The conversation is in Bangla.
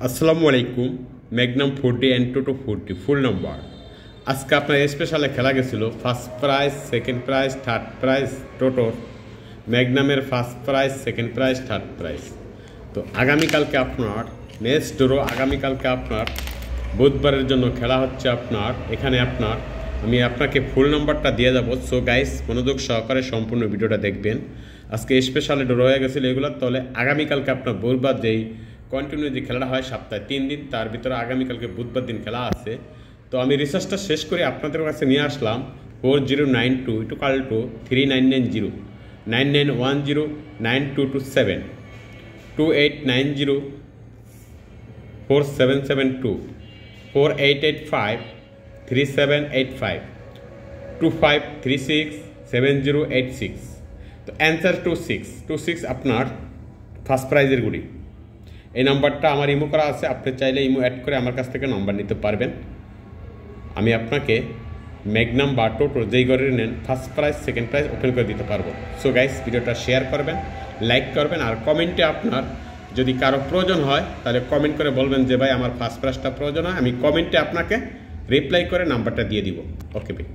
আসসালামু আলাইকুম। Magnum 40 and Toto 40 full number. আজকে আপনার স্পেশালে খেলা গেছিল first prize, second prize, third prize টোটোর। ম্যাগনামের first prize, second prize, third prize. তো আগামীকালকে আপনার নেক্সট ড্র, আগামীকালকে আপনার বুধবারের জন্য খেলা হচ্ছে আপনার এখানে। আমি আপনাকে ফুল নাম্বারটা দিয়ে যাবো। সো গাইস, মনোযোগ সহকারে সম্পূর্ণ ভিডিওটা দেখবেন। আজকে স্পেশালি ড্র হয়ে গেছিলো এগুলো, তাহলে আগামীকালকে আপনার বুধবার যেই কন্টিনিউ যে খেলাটা হয় সপ্তাহে 3 দিন, তার ভিতরে আগামীকালকে বুধবার দিন খেলা আছে। তো আমি রিসার্চটা শেষ করে আপনাদের কাছে নিয়ে আসলাম 4092 9910 9910 9227 2890 4772 4885 2536 7086। তো অ্যান্সার 26 আপনার ফার্স্ট প্রাইজের গুড়ি। এই নাম্বারটা আমার ইমো করা আছে, আপনি চাইলে ইমো অ্যাড করে আমার কাছ থেকে নাম্বার নিতে পারবেন। আমি আপনাকে ম্যাগনাম বা টোটো যেই গড়ের নেন first prize, second prize open করে দিতে পারবো। সো গাইস, ভিডিওটা শেয়ার করবেন, লাইক করবেন, আর কমেন্টে আপনার যদি কারো প্রয়োজন হয় তাহলে কমেন্ট করে বলবেন যে ভাই আমার ফার্স্ট প্রাইজটা প্রয়োজন হয়। আমি কমেন্টে আপনাকে রিপ্লাই করে নাম্বারটা দিয়ে দিব। ওকে ভাই।